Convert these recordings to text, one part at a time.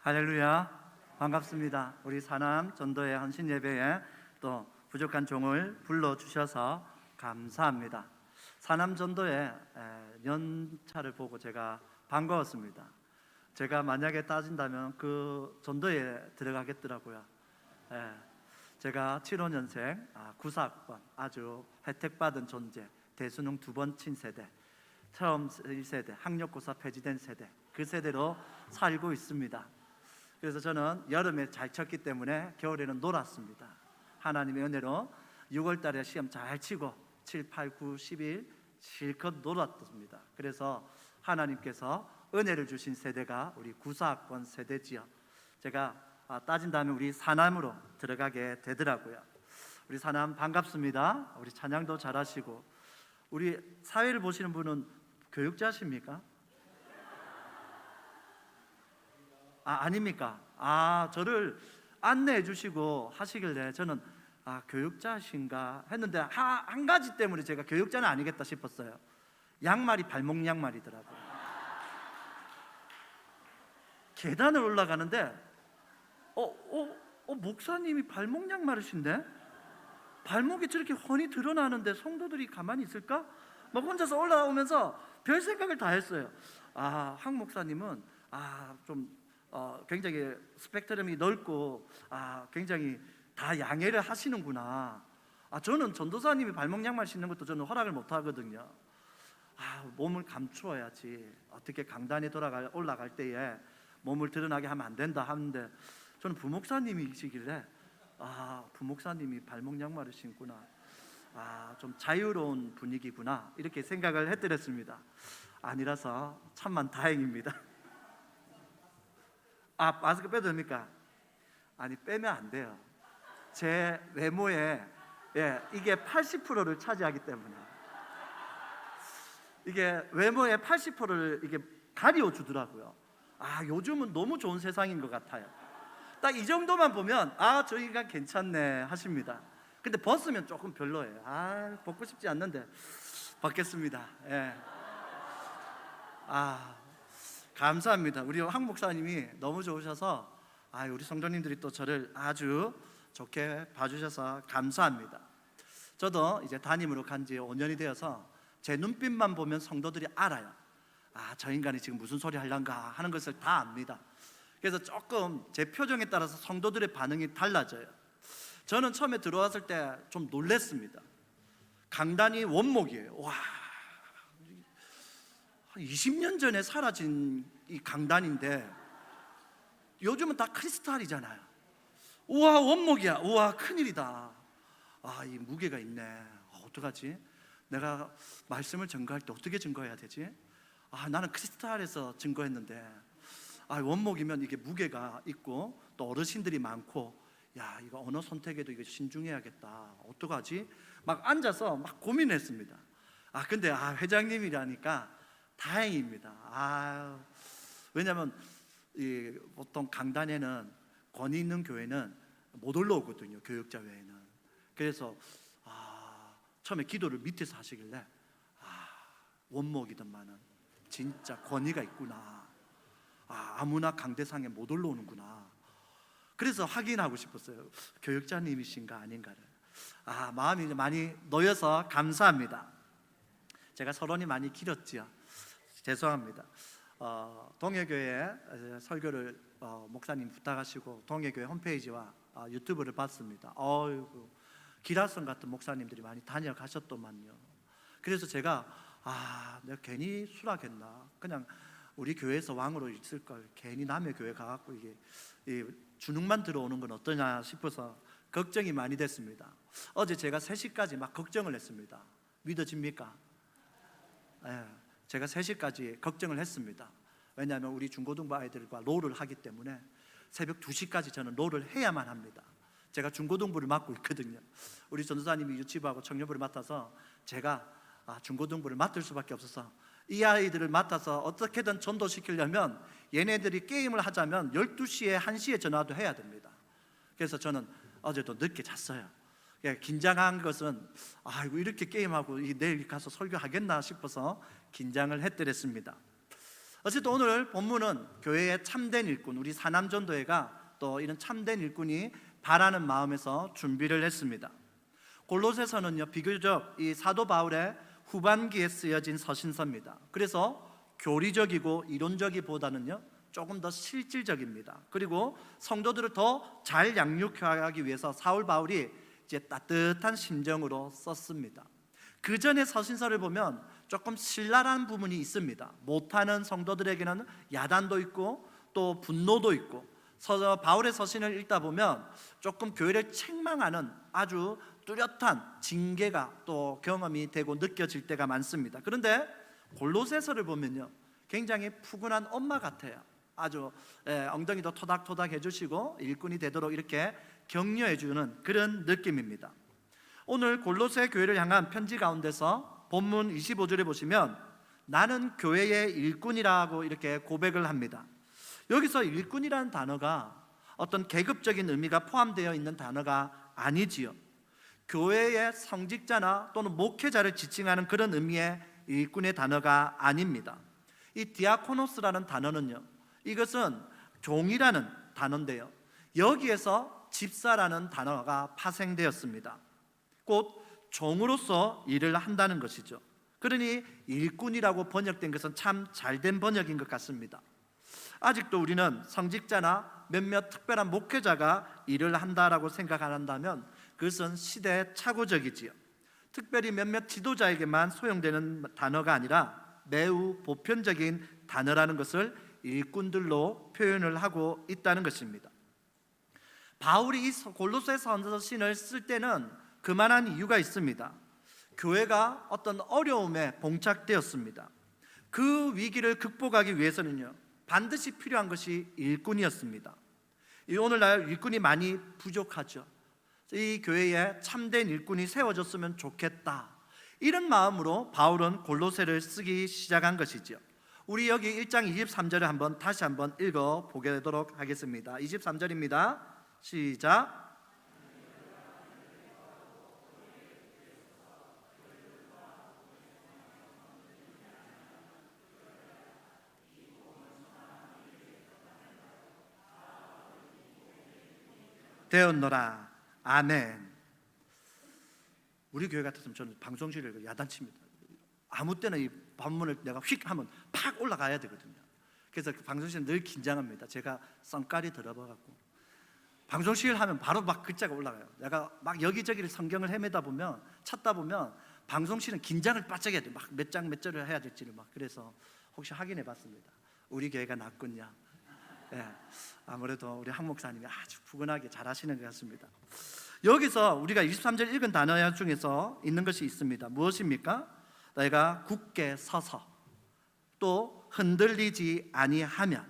할렐루야, 반갑습니다. 우리 사남 전도의 헌신 예배에 또 부족한 종을 불러주셔서 감사합니다. 사남 전도의 연차를 보고 제가 반가웠습니다. 제가 만약에 따진다면 그 전도에 들어가겠더라고요. 제가 75년생 구사학번, 아주 혜택받은 존재, 대수능 2번 친 세대, 처음 1세대, 학력고사 폐지된 세대, 그 세대로 살고 있습니다. 그래서 저는 여름에 잘 쳤기 때문에 겨울에는 놀았습니다. 하나님의 은혜로 6월 달에 시험 잘 치고 7, 8, 9, 10일 실컷 놀았습니다. 그래서 하나님께서 은혜를 주신 세대가 우리 구사학번 세대지요. 제가 따진다면 우리 사남으로 들어가게 되더라고요. 우리 사남 반갑습니다. 우리 찬양도 잘하시고, 우리 사회를 보시는 분은 교육자십니까? 아닙니까? 저를 안내해 주시고 하시길래 저는 교육자신가 했는데 한 가지 때문에 제가 교육자는 아니겠다 싶었어요. 양말이 발목 양말이더라고요. 계단을 올라가는데 목사님이 발목 양말이신데? 발목이 저렇게 훤히 드러나는데 성도들이 가만히 있을까? 막 혼자서 올라오면서 별 생각을 다 했어요. 황 목사님은 좀 굉장히 스펙트럼이 넓고 굉장히 다 양해를 하시는구나. 저는 전도사님이 발목 양말 신는 것도 저는 허락을 못 하거든요. 몸을 감추어야지, 어떻게 강단에 올라갈 때에 몸을 드러나게 하면 안 된다 하는데, 저는 부목사님이시길래 부목사님이 발목 양말을 신구나, 좀 자유로운 분위기구나, 이렇게 생각을 해드렸습니다. 아니라서 참만 다행입니다. 마스크 빼도 됩니까? 빼면 안 돼요. 제 외모에 이게 80%를 차지하기 때문에, 이게 외모의 80%를 이게 가려주더라고요. 요즘은 너무 좋은 세상인 것 같아요. 딱 이 정도만 보면 저 인간 괜찮네 하십니다. 근데 벗으면 조금 별로예요. 벗고 싶지 않는데 벗겠습니다. 감사합니다. 우리 황 목사님이 너무 좋으셔서 우리 성도님들이 또 저를 아주 좋게 봐주셔서 감사합니다. 저도 이제 담임으로 간 지 5년이 되어서 제 눈빛만 보면 성도들이 알아요. 저 인간이 지금 무슨 소리 하려는가 하는 것을 다 압니다. 그래서 조금 제 표정에 따라서 성도들의 반응이 달라져요. 저는 처음에 들어왔을 때 좀 놀랬습니다. 강단이 원목이에요. 20년 전에 사라진 이 강단인데 요즘은 다 크리스탈이잖아요. 우와, 원목이야. 우와, 큰일이다. 이 무게가 있네. 어떡하지? 내가 말씀을 증거할 때 어떻게 증거해야 되지? 나는 크리스탈에서 증거했는데 원목이면 이게 무게가 있고 또 어르신들이 많고, 이거 언어 선택에도 이거 신중해야겠다. 어떡하지? 막 앉아서 막 고민했습니다. 근데 회장님이라니까 다행입니다. 왜냐하면 보통 강단에는 권위 있는 교회는 못 올라오거든요, 교육자 외에는. 그래서 처음에 기도를 밑에서 하시길래 원목이던만은 진짜 권위가 있구나. 아무나 강대상에 못 올라오는구나. 그래서 확인하고 싶었어요. 교육자님이신가 아닌가를. 마음이 많이 놓여서 감사합니다. 제가 서론이 많이 길었지요. 죄송합니다. 동해교회 설교를 목사님 부탁하시고 동해교회 홈페이지와 유튜브를 봤습니다. 기라성 같은 목사님들이 많이 다녀가셨더만요. 그래서 제가 내가 괜히 수락했나, 그냥 우리 교회에서 왕으로 있을 걸 괜히 남의 교회 가갖고 이게 주눅만 들어오는 건 어떠냐 싶어서 걱정이 많이 됐습니다. 어제 제가 3시까지 막 걱정을 했습니다. 믿어집니까? 제가 3시까지 걱정을 했습니다. 왜냐하면 우리 중고등부 아이들과 롤을 하기 때문에 새벽 2시까지 저는 롤을 해야만 합니다. 제가 중고등부를 맡고 있거든요. 우리 전도사님이 유치부하고 청년부를 맡아서 제가 중고등부를 맡을 수밖에 없어서 이 아이들을 맡아서 어떻게든 전도시키려면 얘네들이 게임을 하자면 12시에 1시에 전화도 해야 됩니다. 그래서 저는 어제도 늦게 잤어요. 긴장한 것은 이렇게 게임하고 내일 가서 설교하겠나 싶어서 긴장을 했더랬습니다. 어쨌든 오늘 본문은 교회의 참된 일꾼, 우리 사남전도회가 또 이런 참된 일꾼이 바라는 마음에서 준비를 했습니다. 골로새서는요, 비교적 이 사도 바울의 후반기에 쓰여진 서신서입니다. 그래서 교리적이고 이론적이보다는요 조금 더 실질적입니다. 그리고 성도들을 더 잘 양육하기 위해서 사울 바울이 이제 따뜻한 심정으로 썼습니다. 그 전에 서신서를 보면 조금 신랄한 부분이 있습니다. 못하는 성도들에게는 야단도 있고 또 분노도 있고, 바울의 서신을 읽다 보면 조금 교회를 책망하는 아주 뚜렷한 징계가 또 경험이 되고 느껴질 때가 많습니다. 그런데 골로새서를 보면요 굉장히 푸근한 엄마 같아요. 아주 엉덩이도 토닥토닥 해주시고 일꾼이 되도록 이렇게 격려해주는 그런 느낌입니다. 오늘 골로새 교회를 향한 편지 가운데서 본문 25절에 보시면 나는 교회의 일꾼이라고 이렇게 고백을 합니다. 여기서 일꾼이라는 단어가 어떤 계급적인 의미가 포함되어 있는 단어가 아니지요. 교회의 성직자나 또는 목회자를 지칭하는 그런 의미의 일꾼의 단어가 아닙니다. 이 디아코노스라는 단어는요, 이것은 종이라는 단어인데요, 여기에서 집사라는 단어가 파생되었습니다. 곧 종으로서 일을 한다는 것이죠. 그러니 일꾼이라고 번역된 것은 참 잘된 번역인 것 같습니다. 아직도 우리는 성직자나 몇몇 특별한 목회자가 일을 한다라고 생각한다면 그것은 시대착오적이지요. 특별히 몇몇 지도자에게만 소용되는 단어가 아니라 매우 보편적인 단어라는 것을 일꾼들로 표현을 하고 있다는 것입니다. 바울이 이 골로새 서신을 쓸 때는 그만한 이유가 있습니다. 교회가 어떤 어려움에 봉착되었습니다. 그 위기를 극복하기 위해서는요 반드시 필요한 것이 일꾼이었습니다. 오늘날 일꾼이 많이 부족하죠. 이 교회에 참된 일꾼이 세워졌으면 좋겠다, 이런 마음으로 바울은 골로새를 쓰기 시작한 것이죠. 우리 여기 1장 23절을 다시 한번 읽어보도록 하겠습니다. 23절입니다. 시작. 되었노라. 아멘. 우리 교회 같았으면 저는 방송실을 야단칩니다. 아무 때나 이 반문을 내가 휙 하면 팍 올라가야 되거든요. 그래서 그 방송실은 늘 긴장합니다. 제가 썬깔이 들어봐갖고 방송실 하면 바로 막 글자가 올라가요. 내가 막 여기저기를 성경을 헤매다 보면, 찾다 보면 방송실은 긴장을 바짝 해야 돼요. 막 몇 장 몇 절을 해야 될지를 막. 그래서 혹시 확인해봤습니다. 우리 교회가 낫군요. 예, 아무래도 우리 한 목사님이 아주 푸근하게 잘하시는 것 같습니다. 여기서 우리가 23절 읽은 단어 중에서 있는 것이 있습니다. 무엇입니까? 너희가 굳게 서서 또 흔들리지 아니하면.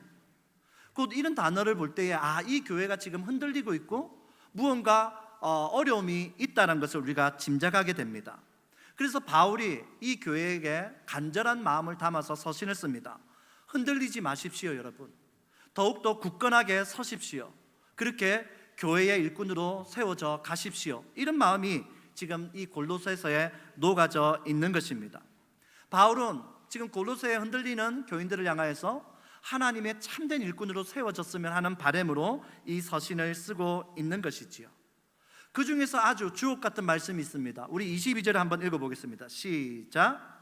곧 이런 단어를 볼 때에 이 교회가 지금 흔들리고 있고 무언가 어려움이 있다는 것을 우리가 짐작하게 됩니다. 그래서 바울이 이 교회에게 간절한 마음을 담아서 서신을 씁니다. 흔들리지 마십시오, 여러분. 더욱더 굳건하게 서십시오. 그렇게 교회의 일꾼으로 세워져 가십시오. 이런 마음이 지금 이 골로새서에 녹아져 있는 것입니다. 바울은 지금 골로새에 흔들리는 교인들을 향하여서 하나님의 참된 일꾼으로 세워졌으면 하는 바람으로 이 서신을 쓰고 있는 것이지요. 그 중에서 아주 주옥 같은 말씀이 있습니다. 우리 22절을 한번 읽어보겠습니다. 시작.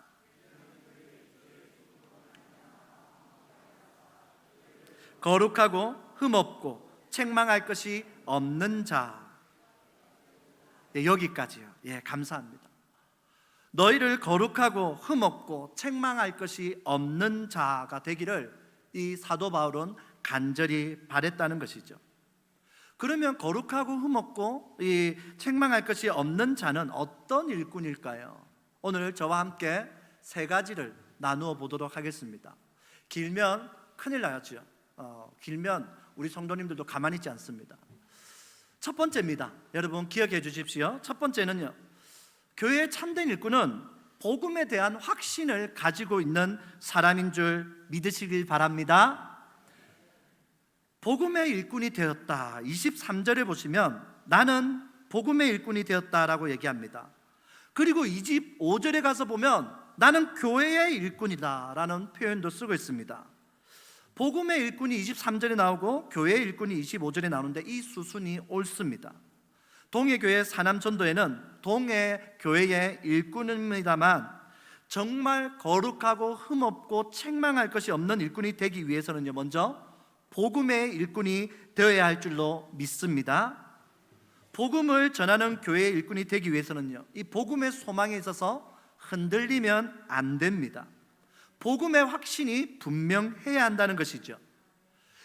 거룩하고 흠없고 책망할 것이 없는 자. 여기까지요. 감사합니다. 너희를 거룩하고 흠없고 책망할 것이 없는 자가 되기를 이 사도 바울은 간절히 바랬다는 것이죠. 그러면 거룩하고 흠없고 이 책망할 것이 없는 자는 어떤 일꾼일까요? 오늘 저와 함께 세 가지를 나누어 보도록 하겠습니다. 길면 큰일 나죠. 길면 우리 성도님들도 가만히 있지 않습니다. 첫 번째입니다. 여러분 기억해 주십시오. 첫 번째는요, 교회의 참된 일꾼은 복음에 대한 확신을 가지고 있는 사람인 줄 믿으시길 바랍니다. 복음의 일꾼이 되었다. 23절에 보시면 나는 복음의 일꾼이 되었다라고 얘기합니다. 그리고 25절에 가서 보면 나는 교회의 일꾼이다 라는 표현도 쓰고 있습니다. 복음의 일꾼이 23절에 나오고 교회의 일꾼이 25절에 나오는데 이 수순이 옳습니다. 동해교회 사남전도회는 동해교회의 일꾼입니다만 정말 거룩하고 흠없고 책망할 것이 없는 일꾼이 되기 위해서는요, 먼저 복음의 일꾼이 되어야 할 줄로 믿습니다. 복음을 전하는 교회의 일꾼이 되기 위해서는요, 이 복음의 소망에 있어서 흔들리면 안 됩니다. 복음의 확신이 분명해야 한다는 것이죠.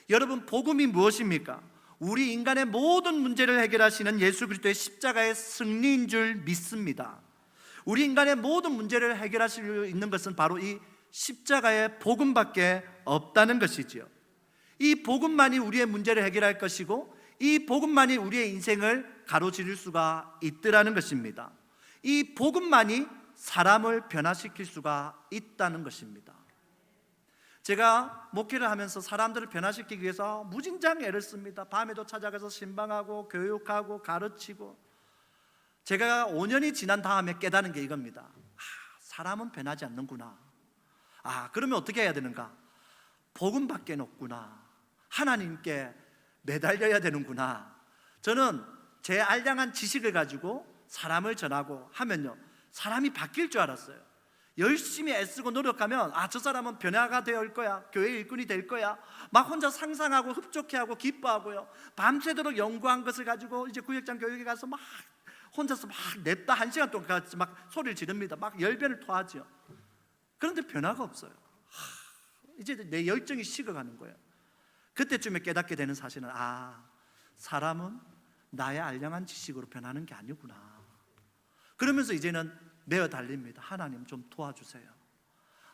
여러분, 복음이 무엇입니까? 우리 인간의 모든 문제를 해결하시는 예수 그리스도의 십자가의 승리인 줄 믿습니다. 우리 인간의 모든 문제를 해결하실 수 있는 것은 바로 이 십자가의 복음밖에 없다는 것이지요. 이 복음만이 우리의 문제를 해결할 것이고 이 복음만이 우리의 인생을 가로지를 수가 있더라는 것입니다. 이 복음만이 사람을 변화시킬 수가 있다는 것입니다. 제가 목회를 하면서 사람들을 변화시키기 위해서 무진장 애를 씁니다. 밤에도 찾아가서 신방하고 교육하고 가르치고. 제가 5년이 지난 다음에 깨달은 게 이겁니다. 사람은 변하지 않는구나. 그러면 어떻게 해야 되는가? 복음밖에 없구나. 하나님께 매달려야 되는구나. 저는 제 알량한 지식을 가지고 사람을 전하고 하면요, 사람이 바뀔 줄 알았어요. 열심히 애쓰고 노력하면 저 사람은 변화가 될 거야, 교회 일꾼이 될 거야, 막 혼자 상상하고 흡족해하고 기뻐하고요, 밤새도록 연구한 것을 가지고 이제 구역장 교육에 가서 막 혼자서 막 냈다 1시간 동안 같이 막 소리를 지릅니다. 막 열변을 토하죠. 그런데 변화가 없어요. 이제 내 열정이 식어가는 거예요. 그때쯤에 깨닫게 되는 사실은 사람은 나의 알량한 지식으로 변하는 게 아니구나. 그러면서 이제는 내어 달립니다. 하나님 좀 도와주세요.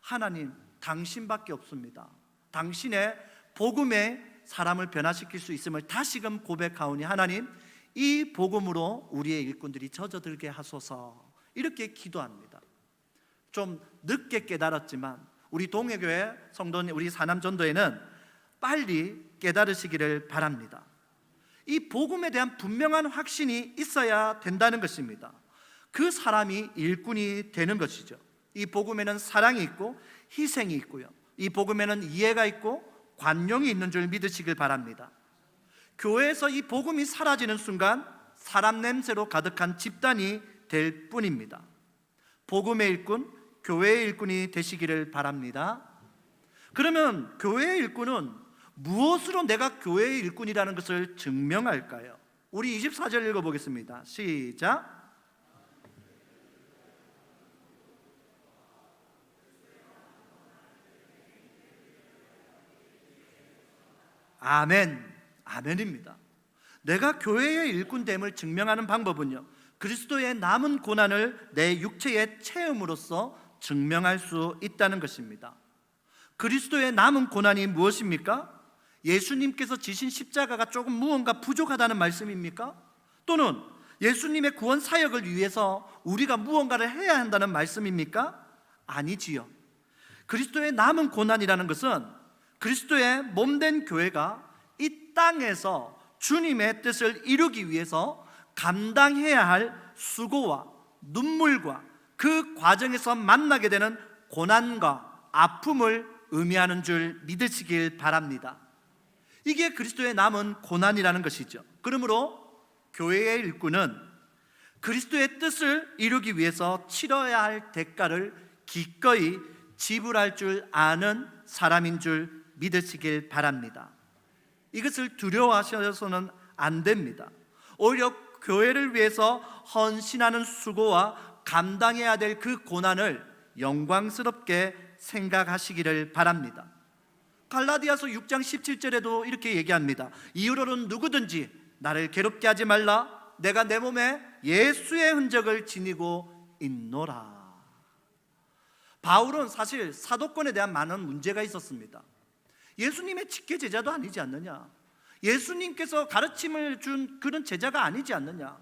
하나님, 당신밖에 없습니다. 당신의 복음에 사람을 변화시킬 수 있음을 다시금 고백하오니 하나님, 이 복음으로 우리의 일꾼들이 젖어들게 하소서. 이렇게 기도합니다. 좀 늦게 깨달았지만 우리 동해교회 성도님, 우리 사남전도회는 빨리 깨달으시기를 바랍니다. 이 복음에 대한 분명한 확신이 있어야 된다는 것입니다. 그 사람이 일꾼이 되는 것이죠. 이 복음에는 사랑이 있고 희생이 있고요, 이 복음에는 이해가 있고 관용이 있는 줄 믿으시길 바랍니다. 교회에서 이 복음이 사라지는 순간 사람 냄새로 가득한 집단이 될 뿐입니다. 복음의 일꾼, 교회의 일꾼이 되시기를 바랍니다. 그러면 교회의 일꾼은 무엇으로 내가 교회의 일꾼이라는 것을 증명할까요? 우리 24절 읽어보겠습니다. 시작. 아멘. 아멘입니다. 내가 교회의 일꾼됨을 증명하는 방법은요, 그리스도의 남은 고난을 내 육체의 체험으로서 증명할 수 있다는 것입니다. 그리스도의 남은 고난이 무엇입니까? 예수님께서 지신 십자가가 조금 무언가 부족하다는 말씀입니까? 또는 예수님의 구원 사역을 위해서 우리가 무언가를 해야 한다는 말씀입니까? 아니지요. 그리스도의 남은 고난이라는 것은 그리스도의 몸된 교회가 이 땅에서 주님의 뜻을 이루기 위해서 감당해야 할 수고와 눈물과 그 과정에서 만나게 되는 고난과 아픔을 의미하는 줄 믿으시길 바랍니다. 이게 그리스도의 남은 고난이라는 것이죠. 그러므로 교회의 일꾼은 그리스도의 뜻을 이루기 위해서 치러야 할 대가를 기꺼이 지불할 줄 아는 사람인 줄 믿으시길 바랍니다. 이것을 두려워하셔서는 안 됩니다. 오히려 교회를 위해서 헌신하는 수고와 감당해야 될 그 고난을 영광스럽게 생각하시기를 바랍니다. 갈라디아서 6장 17절에도 이렇게 얘기합니다. 이후로는 누구든지 나를 괴롭게 하지 말라. 내가 내 몸에 예수의 흔적을 지니고 있노라. 바울은 사실 사도권에 대한 많은 문제가 있었습니다. 예수님의 직계 제자도 아니지 않느냐, 예수님께서 가르침을 준 그런 제자가 아니지 않느냐.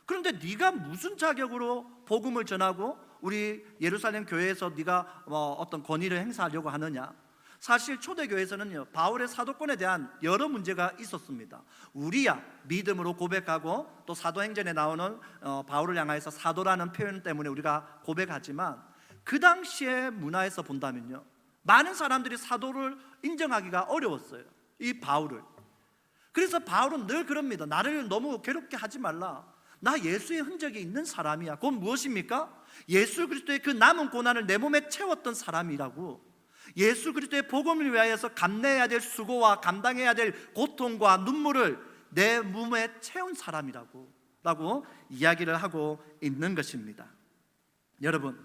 그런데 네가 무슨 자격으로 복음을 전하고 우리 예루살렘 교회에서 네가 어떤 권위를 행사하려고 하느냐. 사실 초대교회에서는요, 바울의 사도권에 대한 여러 문제가 있었습니다. 우리야 믿음으로 고백하고 또 사도행전에 나오는 바울을 향하여서 사도라는 표현 때문에 우리가 고백하지만 그 당시의 문화에서 본다면요, 많은 사람들이 사도를 인정하기가 어려웠어요, 이 바울을. 그래서 바울은 늘 그럽니다. 나를 너무 괴롭게 하지 말라. 나 예수의 흔적이 있는 사람이야. 그건 무엇입니까? 예수 그리스도의 그 남은 고난을 내 몸에 채웠던 사람이라고. 예수 그리스도의 복음을 위하여서 감내해야 될 수고와 감당해야 될 고통과 눈물을 내 몸에 채운 사람이라고 이야기를 하고 있는 것입니다. 여러분,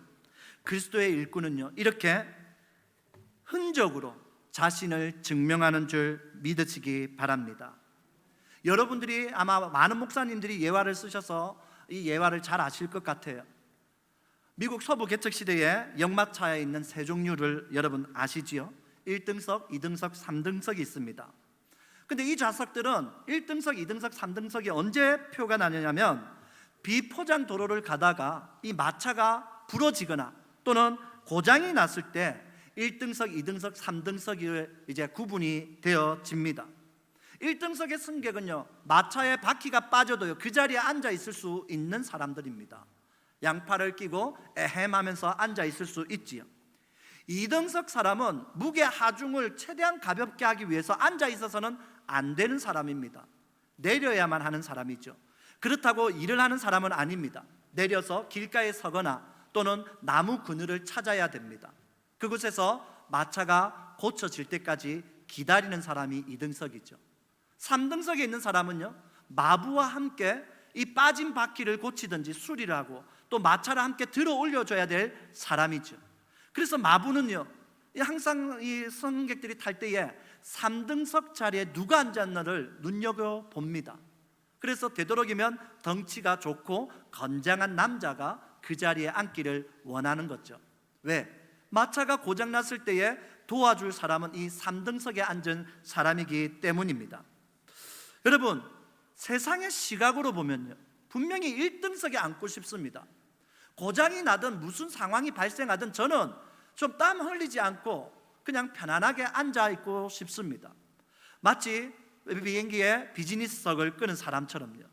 그리스도의 일꾼은요, 이렇게 흔적으로 자신을 증명하는 줄 믿으시기 바랍니다. 여러분들이 아마 많은 목사님들이 예화를 쓰셔서 이 예화를 잘 아실 것 같아요. 미국 서부 개척 시대에 역마차에 있는 세 종류를 여러분 아시지요? 1등석, 2등석, 3등석이 있습니다. 근데 이 좌석들은 1등석, 2등석, 3등석이 언제 표가 나느냐면 비포장 도로를 가다가 이 마차가 부러지거나 또는 고장이 났을 때 1등석, 2등석, 3등석이 이제 구분이 되어집니다. 1등석의 승객은요, 마차에 바퀴가 빠져도요 그 자리에 앉아 있을 수 있는 사람들입니다. 양팔을 끼고 에헴하면서 앉아 있을 수 있지요. 2등석 사람은 무게 하중을 최대한 가볍게 하기 위해서 앉아 있어서는 안 되는 사람입니다. 내려야만 하는 사람이죠. 그렇다고 일을 하는 사람은 아닙니다. 내려서 길가에 서거나 또는 나무 그늘을 찾아야 됩니다. 그곳에서 마차가 고쳐질 때까지 기다리는 사람이 2등석이죠. 3등석에 있는 사람은요, 마부와 함께 이 빠진 바퀴를 고치든지 수리를 하고 또 마차를 함께 들어 올려줘야 될 사람이죠. 그래서 마부는요, 항상 이 승객들이 탈 때에 3등석 자리에 누가 앉았나를 눈여겨봅니다. 그래서 되도록이면 덩치가 좋고 건장한 남자가 그 자리에 앉기를 원하는 거죠. 왜? 마차가 고장났을 때에 도와줄 사람은 이 3등석에 앉은 사람이기 때문입니다. 여러분, 세상의 시각으로 보면요, 분명히 1등석에 앉고 싶습니다. 고장이 나든 무슨 상황이 발생하든 저는 좀 땀 흘리지 않고 그냥 편안하게 앉아 있고 싶습니다. 마치 비행기에 비즈니스석을 끄는 사람처럼요.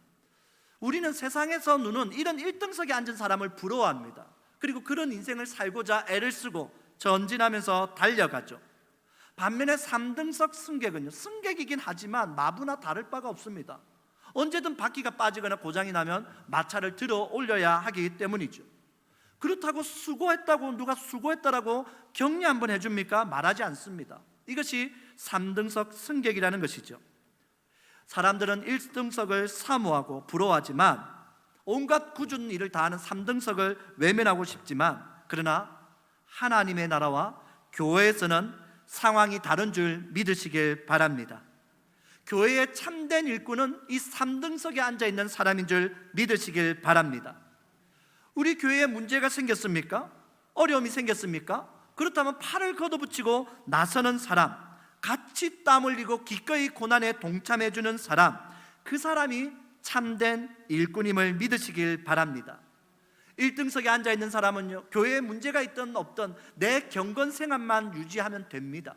우리는 세상에서 누는 이런 1등석에 앉은 사람을 부러워합니다. 그리고 그런 인생을 살고자 애를 쓰고 전진하면서 달려가죠. 반면에 3등석 승객은요, 승객이긴 하지만 마부나 다를 바가 없습니다. 언제든 바퀴가 빠지거나 고장이 나면 마차를 들어 올려야 하기 때문이죠. 그렇다고 수고했다고 누가 수고했다라고 격려 한번 해줍니까? 말하지 않습니다. 이것이 3등석 승객이라는 것이죠. 사람들은 1등석을 사모하고 부러워하지만 온갖 굳은 일을 다하는 3등석을 외면하고 싶지만, 그러나 하나님의 나라와 교회에서는 상황이 다른 줄 믿으시길 바랍니다. 교회의 참된 일꾼은 이 3등석에 앉아있는 사람인 줄 믿으시길 바랍니다. 우리 교회에 문제가 생겼습니까? 어려움이 생겼습니까? 그렇다면 팔을 걷어붙이고 나서는 사람, 같이 땀 흘리고 기꺼이 고난에 동참해주는 사람, 그 사람이 참된 일꾼임을 믿으시길 바랍니다. 1등석에 앉아있는 사람은요, 교회에 문제가 있든 없든 내 경건생활만 유지하면 됩니다.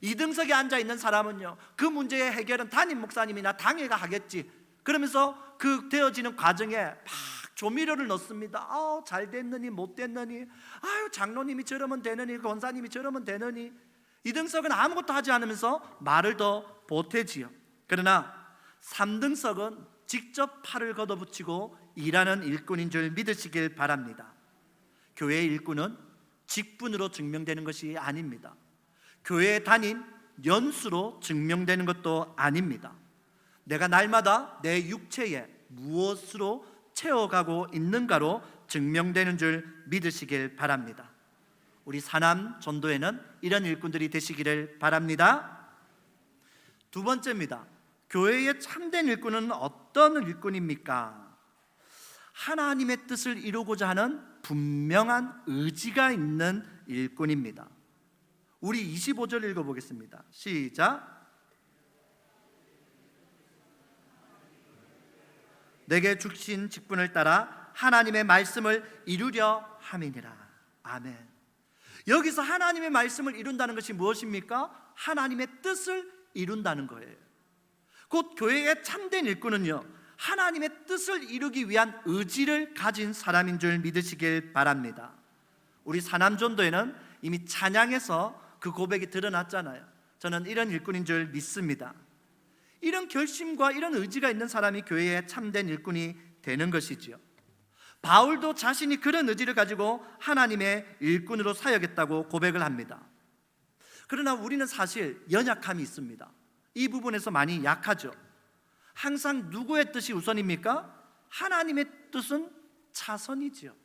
2등석에 앉아있는 사람은요, 그 문제의 해결은 담임 목사님이나 당회가 하겠지, 그러면서 그 되어지는 과정에 막 조미료를 넣습니다. 잘 됐느니 못 됐느니, 장로님이 저러면 되느니 권사님이 저러면 되느니. 2등석은 아무것도 하지 않으면서 말을 더 보태지요. 그러나 3등석은 직접 팔을 걷어붙이고 일하는 일꾼인 줄 믿으시길 바랍니다. 교회의 일꾼은 직분으로 증명되는 것이 아닙니다. 교회에 다닌 연수로 증명되는 것도 아닙니다. 내가 날마다 내 육체에 무엇으로 채워가고 있는가로 증명되는 줄 믿으시길 바랍니다. 우리 사남 전도회는 이런 일꾼들이 되시기를 바랍니다. 두 번째입니다. 교회의 참된 일꾼은 어떤 일꾼입니까? 하나님의 뜻을 이루고자 하는 분명한 의지가 있는 일꾼입니다. 우리 25절 읽어보겠습니다. 시작. 내게 주신 직분을 따라 하나님의 말씀을 이루려 함이니라. 아멘. 여기서 하나님의 말씀을 이룬다는 것이 무엇입니까? 하나님의 뜻을 이룬다는 거예요. 곧 교회의 참된 일꾼은요, 하나님의 뜻을 이루기 위한 의지를 가진 사람인 줄 믿으시길 바랍니다. 우리 사남전도회는 이미 찬양에서 그 고백이 드러났잖아요. 저는 이런 일꾼인 줄 믿습니다. 이런 결심과 이런 의지가 있는 사람이 교회의 참된 일꾼이 되는 것이지요. 바울도 자신이 그런 의지를 가지고 하나님의 일꾼으로 사역했다고 고백을 합니다. 그러나 우리는 사실 연약함이 있습니다. 이 부분에서 많이 약하죠. 항상 누구의 뜻이 우선입니까? 하나님의 뜻은 차선이지요.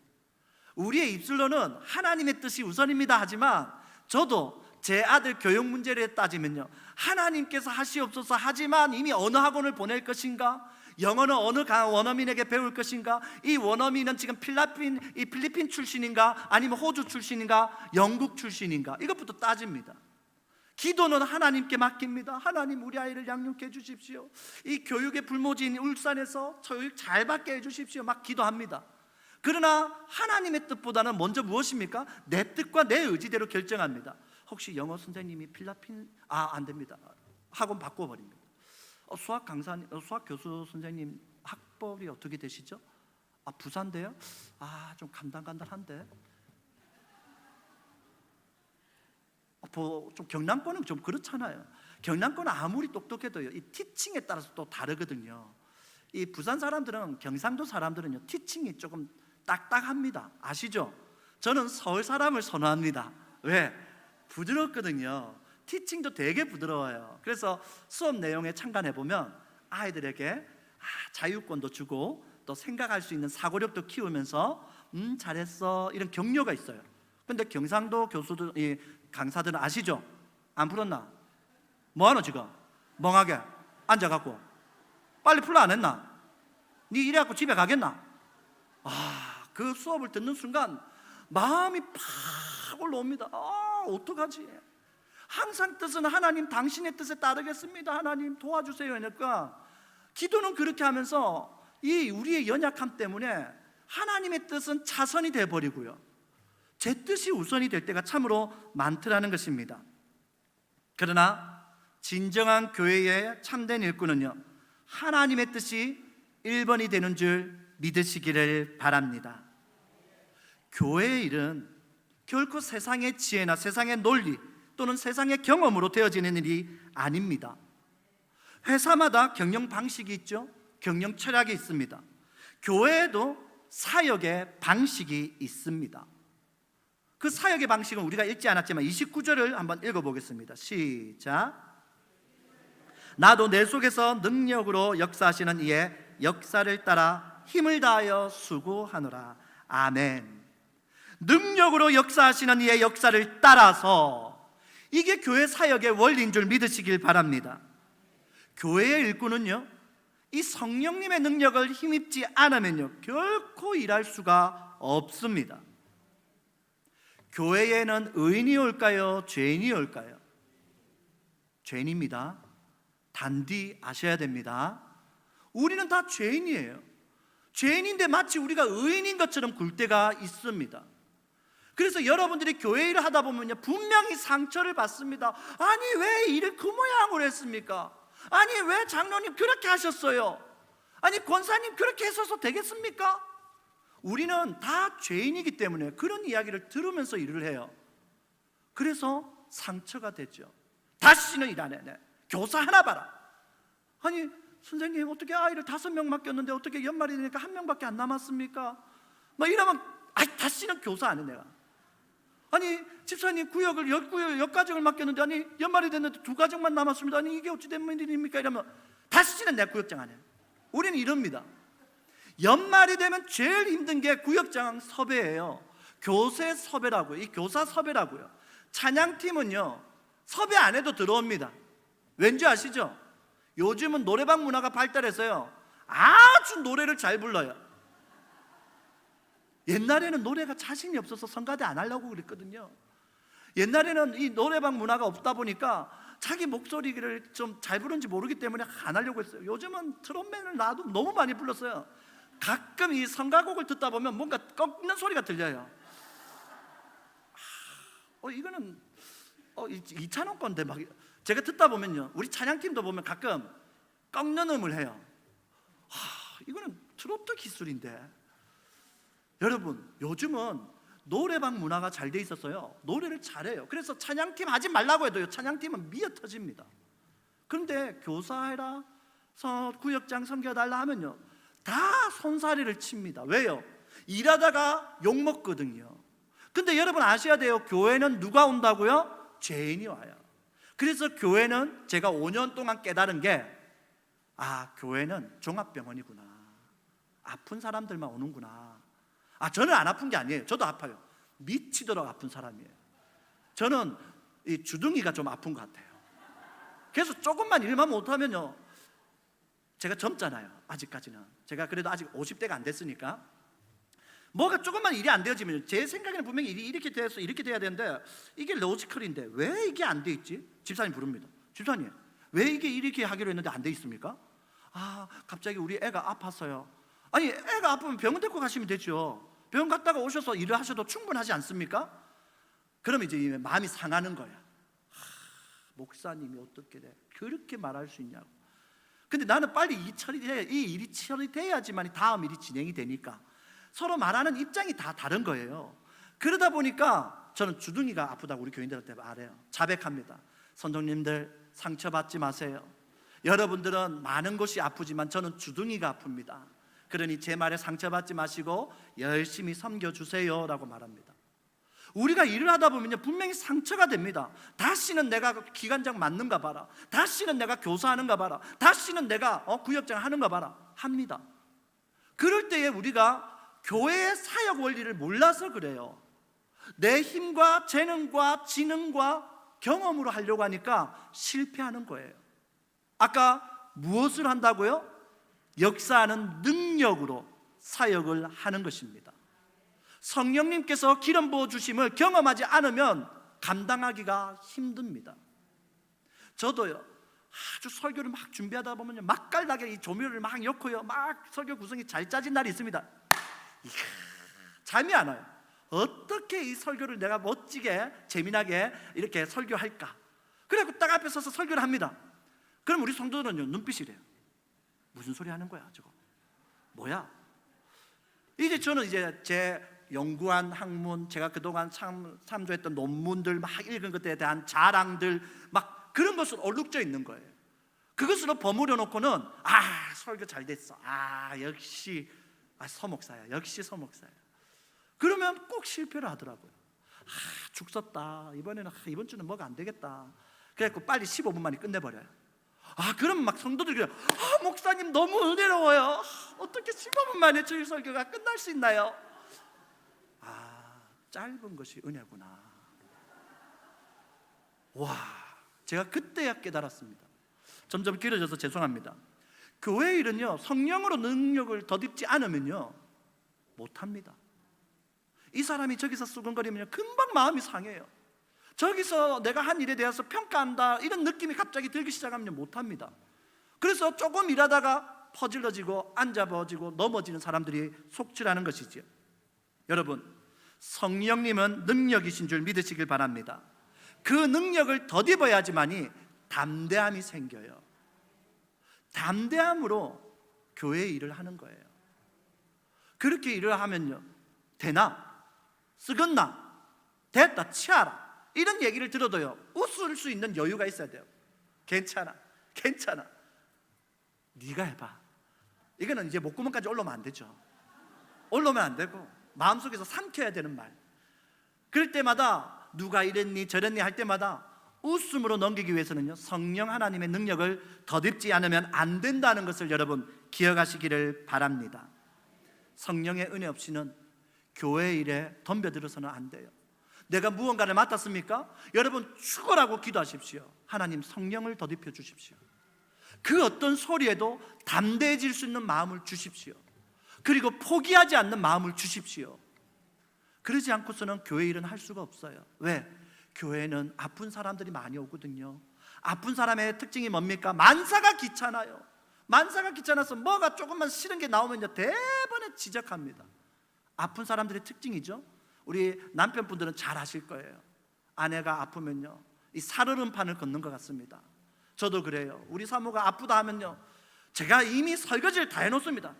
우리의 입술로는 하나님의 뜻이 우선입니다 하지만 저도 제 아들 교육 문제를 따지면요, 하나님께서 하시옵소서 하지만 이미 어느 학원을 보낼 것인가, 영어는 어느 원어민에게 배울 것인가, 이 원어민은 지금 필리핀 출신인가 아니면 호주 출신인가 영국 출신인가, 이것부터 따집니다. 기도는 하나님께 맡깁니다. 하나님, 우리 아이를 양육해 주십시오. 이 교육의 불모지인 울산에서 교육 잘 받게 해 주십시오. 막 기도합니다. 그러나 하나님의 뜻보다는 먼저 무엇입니까? 내 뜻과 내 의지대로 결정합니다. 혹시 영어 선생님이 필리핀 안 됩니다. 학원 바꿔버립니다. 수학 교수 선생님 학벌이 어떻게 되시죠? 부산대요? 좀 간단한데. 좀 경남권은 좀 그렇잖아요. 경남권은 아무리 똑똑해도요, 이 티칭에 따라서 또 다르거든요. 이 부산 사람들은, 경상도 사람들은요, 티칭이 조금 딱딱합니다. 아시죠? 저는 서울 사람을 선호합니다. 왜? 부드럽거든요. 티칭도 되게 부드러워요. 그래서 수업 내용에 참관해 보면 아이들에게 자유권도 주고 또 생각할 수 있는 사고력도 키우면서 잘했어, 이런 격려가 있어요. 근데 경상도 교수들, 이 강사들은 아시죠? 안 풀었나? 뭐하노 지금? 멍하게 앉아갖고 빨리 풀러 안 했나? 니 이래갖고 집에 가겠나? 그 수업을 듣는 순간 마음이 팍 올라옵니다. 어떡하지? 항상 뜻은 하나님, 당신의 뜻에 따르겠습니다. 하나님 도와주세요. 그러니까 기도는 그렇게 하면서 이 우리의 연약함 때문에 하나님의 뜻은 차선이 돼버리고요, 제 뜻이 우선이 될 때가 참으로 많더라는 것입니다. 그러나 진정한 교회의 참된 일꾼은요, 하나님의 뜻이 1번이 되는 줄 믿으시기를 바랍니다. 교회의 일은 결코 세상의 지혜나 세상의 논리 또는 세상의 경험으로 되어지는 일이 아닙니다. 회사마다 경영 방식이 있죠. 경영 철학이 있습니다. 교회에도 사역의 방식이 있습니다. 그 사역의 방식은 우리가 읽지 않았지만 29절을 한번 읽어보겠습니다. 시작. 나도 내 속에서 능력으로 역사하시는 이의 역사를 따라 힘을 다하여 수고하노라. 아멘. 능력으로 역사하시는 이의 역사를 따라서, 이게 교회 사역의 원리인 줄 믿으시길 바랍니다. 교회의 일꾼은요, 이 성령님의 능력을 힘입지 않으면요, 결코 일할 수가 없습니다. 교회에는 의인이 올까요? 죄인이 올까요? 죄인입니다. 단디 아셔야 됩니다. 우리는 다 죄인이에요. 죄인인데 마치 우리가 의인인 것처럼 굴 때가 있습니다. 그래서 여러분들이 교회 일을 하다 보면요, 분명히 상처를 받습니다. 아니 왜 일을 그 모양으로 했습니까? 아니 왜 장로님 그렇게 하셨어요? 아니 권사님 그렇게 했어서 되겠습니까? 우리는 다 죄인이기 때문에 그런 이야기를 들으면서 일을 해요. 그래서 상처가 되죠. 다시는 일 안 해. 교사 하나 봐라. 아니 선생님 어떻게 아이를 5명 맡겼는데 어떻게 연말이 되니까 1명밖에 안 남았습니까? 막 이러면 다시는 교사 안 해 내가. 아니 집사님 구역을 역 가정을 맡겼는데 아니 연말이 됐는데 2가정만 남았습니다. 아니 이게 어찌 된 일입니까? 이러면 다시는 내 구역장 안 해. 우리는 이럽니다. 연말이 되면 제일 힘든 게 구역장 섭외예요. 교세 섭외라고요. 이 교사 섭외라고요. 찬양팀은요, 섭외 안 해도 들어옵니다. 왠지 아시죠? 요즘은 노래방 문화가 발달해서요, 아주 노래를 잘 불러요. 옛날에는 노래가 자신이 없어서 성가대 안 하려고 그랬거든요. 옛날에는 이 노래방 문화가 없다 보니까 자기 목소리를 좀 잘 부르는지 모르기 때문에 안 하려고 했어요. 요즘은 트롯맨을 나도 너무 많이 불렀어요. 가끔 이 성가곡을 듣다 보면 뭔가 꺾는 소리가 들려요. 이거는 이찬원 건데 막 제가 듣다 보면요, 우리 찬양팀도 보면 가끔 꺾는 음을 해요. 이거는 트로트 기술인데. 여러분 요즘은 노래방 문화가 잘 돼 있었어요. 노래를 잘해요. 그래서 찬양팀 하지 말라고 해도요, 찬양팀은 미어 터집니다. 그런데 교사해라, 구역장 섬겨달라 하면요, 다 손사래를 칩니다. 왜요? 일하다가 욕먹거든요. 근데 여러분 아셔야 돼요. 교회는 누가 온다고요? 죄인이 와요. 그래서 교회는 제가 5년 동안 깨달은 게, 교회는 종합병원이구나. 아픈 사람들만 오는구나. 저는 안 아픈 게 아니에요. 저도 아파요. 미치도록 아픈 사람이에요. 저는 이 주둥이가 좀 아픈 것 같아요. 그래서 조금만 일만 못하면요, 제가 젊잖아요. 아직까지는 제가 그래도 아직 50대가 안 됐으니까 뭐가 조금만 일이 안 되어지면, 제 생각에는 분명히 일이 이렇게 돼서 이렇게 돼야 되는데 이게 로지컬인데 왜 이게 안 돼 있지? 집사님 부릅니다. 집사님, 왜 이게 이렇게 하기로 했는데 안 돼 있습니까? 갑자기 우리 애가 아팠어요. 아니, 애가 아프면 병원 데리고 가시면 되죠. 병원 갔다가 오셔서 일을 하셔도 충분하지 않습니까? 그럼 이제 마음이 상하는 거야. 목사님이 어떻게 돼? 그렇게 말할 수 있냐고. 근데 나는 빨리 이 일이 처리돼야지만 다음 일이 진행이 되니까 서로 말하는 입장이 다 다른 거예요. 그러다 보니까 저는 주둥이가 아프다고 우리 교인들한테 말해요. 자백합니다. 선생님들, 상처받지 마세요. 여러분들은 많은 곳이 아프지만 저는 주둥이가 아픕니다. 그러니 제 말에 상처받지 마시고 열심히 섬겨주세요 라고 말합니다. 우리가 일을 하다 보면요, 분명히 상처가 됩니다. 다시는 내가 기관장 맡는가 봐라, 다시는 내가 교사하는가 봐라, 다시는 내가 구역장 하는가 봐라 합니다. 그럴 때에 우리가 교회의 사역 원리를 몰라서 그래요. 내 힘과 재능과 지능과 경험으로 하려고 하니까 실패하는 거예요. 아까 무엇을 한다고요? 역사하는 능력으로 사역을 하는 것입니다. 성령님께서 기름 부어주심을 경험하지 않으면 감당하기가 힘듭니다. 저도요, 아주 설교를 막 준비하다 보면요, 맛깔나게 이 조미료를 막 넣고요, 막 설교 구성이 잘 짜진 날이 있습니다. 잠이 안 와요. 어떻게 이 설교를 내가 멋지게 재미나게 이렇게 설교할까? 그래서 딱 앞에 서서 설교를 합니다. 그럼 우리 성도들은요, 눈빛이래요. 무슨 소리 하는 거야 저거? 뭐야? 이제 저는 이제 제 연구한 학문, 제가 그동안 참조했던 논문들 막 읽은 것에 대한 자랑들 막 그런 것으로 얼룩져 있는 거예요. 그것으로 버무려 놓고는 설교 잘 됐어, 역시 서목사야, 역시 서목사야. 그러면 꼭 실패를 하더라고요. 죽 썼다, 이번에는 이번 주는 뭐가 안 되겠다. 그래갖고 빨리 15분 만에 끝내버려요. 그럼 막 성도들이 목사님 너무 은혜로워요. 어떻게 15분 만에 주일 설교가 끝날 수 있나요? 짧은 것이 은혜구나. 제가 그때야 깨달았습니다. 점점 길어져서 죄송합니다. 교회 일은요, 성령으로 능력을 덧입지 않으면요 못합니다. 이 사람이 저기서 수근거리면 금방 마음이 상해요. 저기서 내가 한 일에 대해서 평가한다 이런 느낌이 갑자기 들기 시작하면 못합니다. 그래서 조금 일하다가 퍼질러지고 앉아버지고 넘어지는 사람들이 속출하는 것이죠. 여러분, 성령님은 능력이신 줄 믿으시길 바랍니다. 그 능력을 덧입어야지만이 담대함이 생겨요. 담대함으로 교회 일을 하는 거예요. 그렇게 일을 하면요, 되나? 쓰겄나? 됐다, 치아라, 이런 얘기를 들어도요, 웃을 수 있는 여유가 있어야 돼요. 괜찮아, 괜찮아, 네가 해봐. 이거는 이제 목구멍까지 올라오면 안 되죠. 올라오면 안 되고 마음속에서 삼켜야 되는 말. 그럴 때마다 누가 이랬니 저랬니 할 때마다 웃음으로 넘기기 위해서는요, 성령 하나님의 능력을 덧입지 않으면 안 된다는 것을 여러분 기억하시기를 바랍니다. 성령의 은혜 없이는 교회 일에 덤벼들어서는 안 돼요. 내가 무언가를 맡았습니까? 여러분 죽어라고 기도하십시오. 하나님, 성령을 덧입혀 주십시오. 그 어떤 소리에도 담대해질 수 있는 마음을 주십시오. 그리고 포기하지 않는 마음을 주십시오. 그러지 않고서는 교회 일은 할 수가 없어요. 왜? 교회는 아픈 사람들이 많이 오거든요. 아픈 사람의 특징이 뭡니까? 만사가 귀찮아요. 만사가 귀찮아서 뭐가 조금만 싫은 게 나오면요, 대번에 지적합니다. 아픈 사람들의 특징이죠. 우리 남편분들은 잘 아실 거예요. 아내가 아프면요, 이 살얼음판을 걷는 것 같습니다. 저도 그래요. 우리 사모가 아프다 하면요, 제가 이미 설거지를 다 해놓습니다.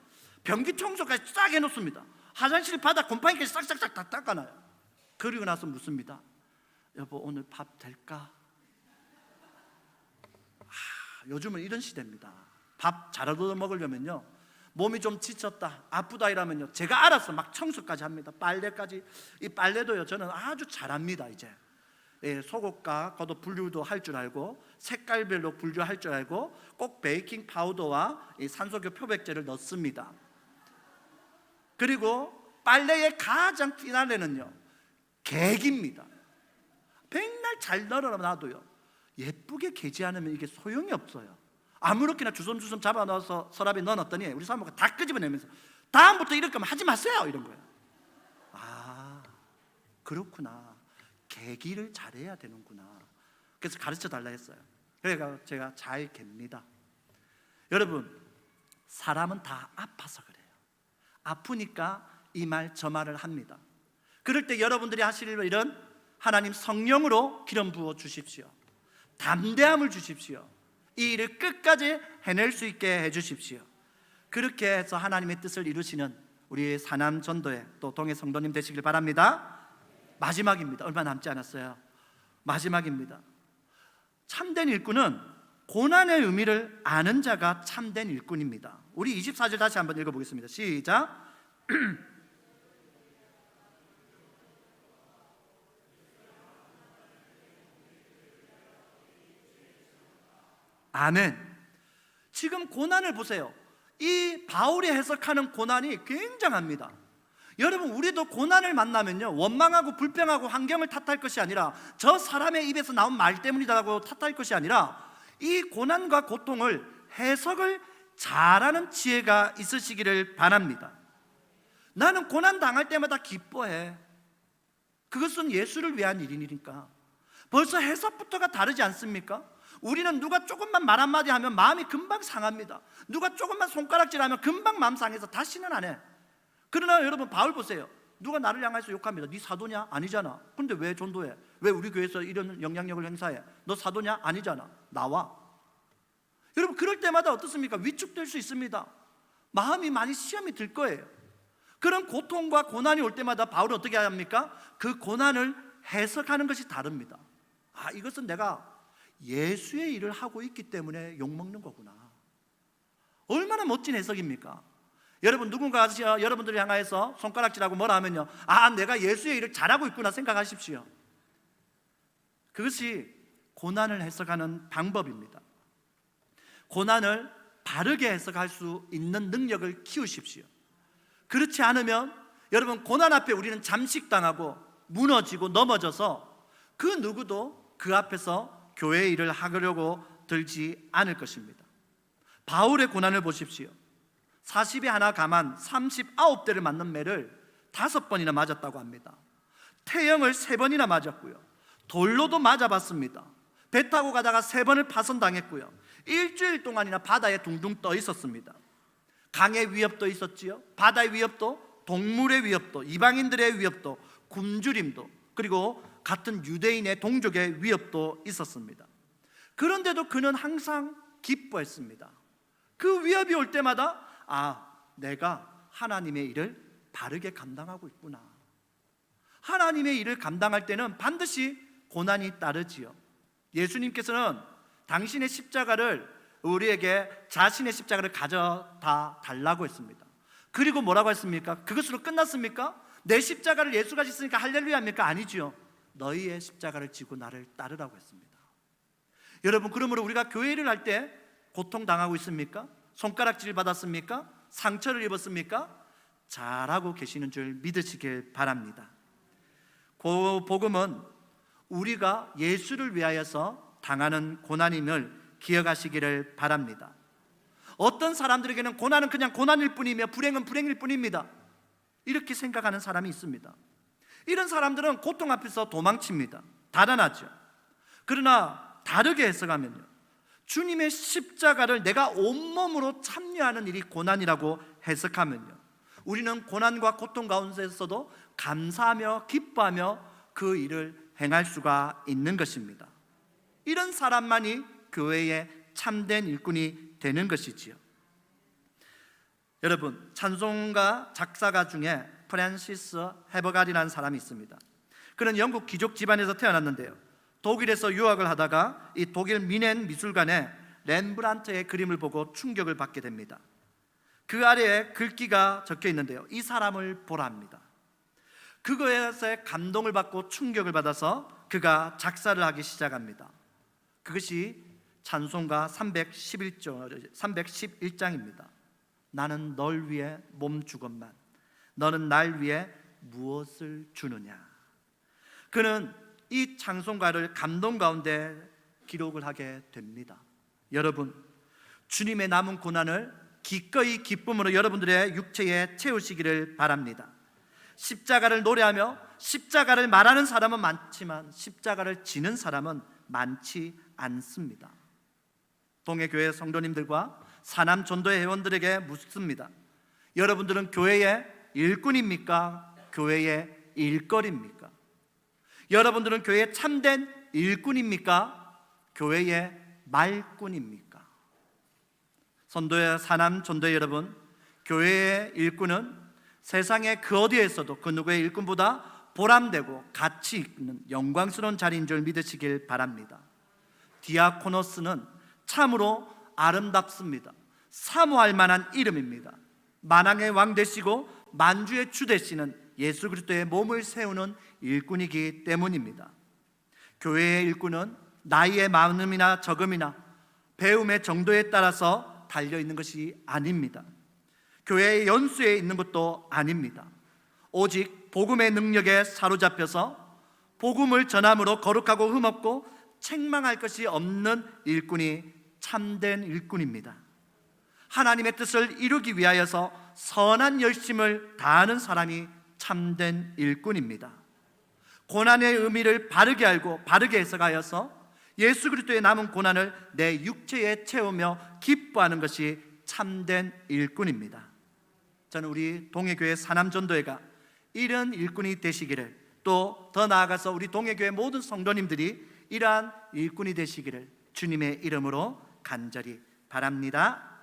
변기 청소까지 싹 해놓습니다. 화장실 바닥 곰팡이까지 싹싹싹 다 닦아놔요. 그리고 나서 묻습니다. 여보, 오늘 밥 될까? 요즘은 이런 시대입니다. 밥 잘 얻어 먹으려면요, 몸이 좀 지쳤다, 아프다 이러면요, 제가 알아서 막 청소까지 합니다. 빨래까지. 이 빨래도요, 저는 아주 잘합니다. 이제 속옷과 겉옷 분류도 할 줄 알고, 색깔별로 분류할 줄 알고, 꼭 베이킹 파우더와 이 산소교 표백제를 넣습니다. 그리고 빨래의 가장 피날레는요, 계기입니다. 백날 잘 널어놔도요, 예쁘게 개지 않으면 이게 소용이 없어요. 아무렇게나 주섬주섬 잡아 넣어서 서랍에 넣어놨더니 우리 사모가 다 끄집어내면서 다음부터 이럴 거면 하지 마세요 이런 거예요. 아, 그렇구나. 개기를 잘해야 되는구나. 그래서 가르쳐 달라 했어요. 그래서 제가 잘 갭니다. 여러분, 사람은 다 아파서 그래요. 아프니까 이 말 저 말을 합니다. 그럴 때 여러분들이 하실 일은 하나님 성령으로 기름 부어 주십시오. 담대함을 주십시오. 이 일을 끝까지 해낼 수 있게 해주십시오. 그렇게 해서 하나님의 뜻을 이루시는 우리 사남 전도회 또 동해 성도님 되시길 바랍니다. 마지막입니다. 얼마 남지 않았어요. 마지막입니다. 참된 일꾼은 고난의 의미를 아는 자가 참된 일꾼입니다. 우리 24절 다시 한번 읽어보겠습니다. 시작. 아멘. 지금 고난을 보세요. 이 바울이 해석하는 고난이 굉장합니다. 여러분, 우리도 고난을 만나면요, 원망하고 불평하고 환경을 탓할 것이 아니라 저 사람의 입에서 나온 말 때문이라고 탓할 것이 아니라 이 고난과 고통을 해석을 잘하는 지혜가 있으시기를 바랍니다. 나는 고난 당할 때마다 기뻐해. 그것은 예수를 위한 일이니까. 벌써 해석부터가 다르지 않습니까? 우리는 누가 조금만 말 한마디 하면 마음이 금방 상합니다. 누가 조금만 손가락질하면 금방 마음 상해서 다시는 안 해. 그러나 여러분, 바울 보세요. 누가 나를 향해서 욕합니다. 네 사도냐? 아니잖아. 근데 왜 전도해? 왜 우리 교회에서 이런 영향력을 행사해? 너 사도냐? 아니잖아. 나와. 여러분, 그럴 때마다 어떻습니까? 위축될 수 있습니다. 마음이 많이 시험이 들 거예요. 그런 고통과 고난이 올 때마다 바울은 어떻게 합니까? 그 고난을 해석하는 것이 다릅니다. 아, 이것은 내가 예수의 일을 하고 있기 때문에 욕먹는 거구나. 얼마나 멋진 해석입니까? 여러분, 누군가 여러분들을 향해서 손가락질하고 뭐라 하면요, 아, 내가 예수의 일을 잘하고 있구나 생각하십시오. 그것이 고난을 해석하는 방법입니다. 고난을 바르게 해석할 수 있는 능력을 키우십시오. 그렇지 않으면 여러분, 고난 앞에 우리는 잠식당하고 무너지고 넘어져서 그 누구도 그 앞에서 교회의 일을 하려고 들지 않을 것입니다. 바울의 고난을 보십시오. 40에 하나 감한 39대를 맞는 매를 5번이나 맞았다고 합니다. 태형을 3번이나 맞았고요, 돌로도 맞아봤습니다. 배 타고 가다가 3번을 파손당했고요, 일주일 동안이나 바다에 둥둥 떠 있었습니다. 강의 위협도 있었지요. 바다의 위협도, 동물의 위협도, 이방인들의 위협도, 굶주림도, 그리고 같은 유대인의 동족의 위협도 있었습니다. 그런데도 그는 항상 기뻐했습니다. 그 위협이 올 때마다 아, 내가 하나님의 일을 바르게 감당하고 있구나. 하나님의 일을 감당할 때는 반드시 고난이 따르지요. 예수님께서는 당신의 십자가를 우리에게 자신의 십자가를 가져다 달라고 했습니다. 그리고 뭐라고 했습니까? 그것으로 끝났습니까? 내 십자가를 예수가 졌으니까 할렐루야입니까? 아니지요. 너희의 십자가를 지고 나를 따르라고 했습니다. 여러분, 그러므로 우리가 교회 일을 할 때 고통당하고 있습니까? 손가락질 받았습니까? 상처를 입었습니까? 잘하고 계시는 줄 믿으시길 바랍니다. 그 복음은 우리가 예수를 위하여서 당하는 고난임을 기억하시기를 바랍니다. 어떤 사람들에게는 고난은 그냥 고난일 뿐이며 불행은 불행일 뿐입니다, 이렇게 생각하는 사람이 있습니다. 이런 사람들은 고통 앞에서 도망칩니다. 달아나죠. 그러나 다르게 해석하면요, 주님의 십자가를 내가 온몸으로 참여하는 일이 고난이라고 해석하면요, 우리는 고난과 고통 가운데서도 감사하며 기뻐하며 그 일을 행할 수가 있는 것입니다. 이런 사람만이 교회의 참된 일꾼이 되는 것이지요. 여러분, 찬송가 작사가 중에 프란시스 헤버갈이라는 사람이 있습니다. 그는 영국 귀족 집안에서 태어났는데요, 독일에서 유학을 하다가 이 독일 미넨 미술관에 렘브란트의 그림을 보고 충격을 받게 됩니다. 그 아래에 글귀가 적혀 있는데요, 이 사람을 보라 합니다. 그것에 감동을 받고 충격을 받아서 그가 작사를 하기 시작합니다. 그것이 찬송가 311장입니다. 나는 널 위해 몸 주건만 너는 날 위해 무엇을 주느냐. 그는 이 찬송가를 감동 가운데 기록을 하게 됩니다. 여러분, 주님의 남은 고난을 기꺼이 기쁨으로 여러분들의 육체에 채우시기를 바랍니다. 십자가를 노래하며 십자가를 말하는 사람은 많지만 십자가를 지는 사람은 많지 않습니다. 동해교회 성도님들과 사남 전도회 회원들에게 묻습니다. 여러분들은 교회의 일꾼입니까? 교회의 일거리입니까? 여러분들은 교회의 참된 일꾼입니까? 교회의 말꾼입니까? 선도회 사남 전도회 여러분, 교회의 일꾼은 세상의 그 어디에서도 그 누구의 일꾼보다 보람되고 가치 있는 영광스러운 자리인 줄 믿으시길 바랍니다. 디아코노스는 참으로 아름답습니다. 사모할 만한 이름입니다. 만왕의 왕 되시고 만주의 주 되시는 예수 그리스도의 몸을 세우는 일꾼이기 때문입니다. 교회의 일꾼은 나이의 많음이나 적음이나 배움의 정도에 따라서 달려있는 것이 아닙니다. 교회의 연수에 있는 것도 아닙니다. 오직 복음의 능력에 사로잡혀서 복음을 전함으로 거룩하고 흠없고 책망할 것이 없는 일꾼이 참된 일꾼입니다. 하나님의 뜻을 이루기 위하여서 선한 열심을 다하는 사람이 참된 일꾼입니다. 고난의 의미를 바르게 알고 바르게 해석하여서 예수 그리스도의 남은 고난을 내 육체에 채우며 기뻐하는 것이 참된 일꾼입니다. 저는 우리 동해교회 사남전도회가 이런 일꾼이 되시기를, 또 더 나아가서 우리 동해교회 모든 성도님들이 이러한 일꾼이 되시기를 주님의 이름으로 간절히 바랍니다.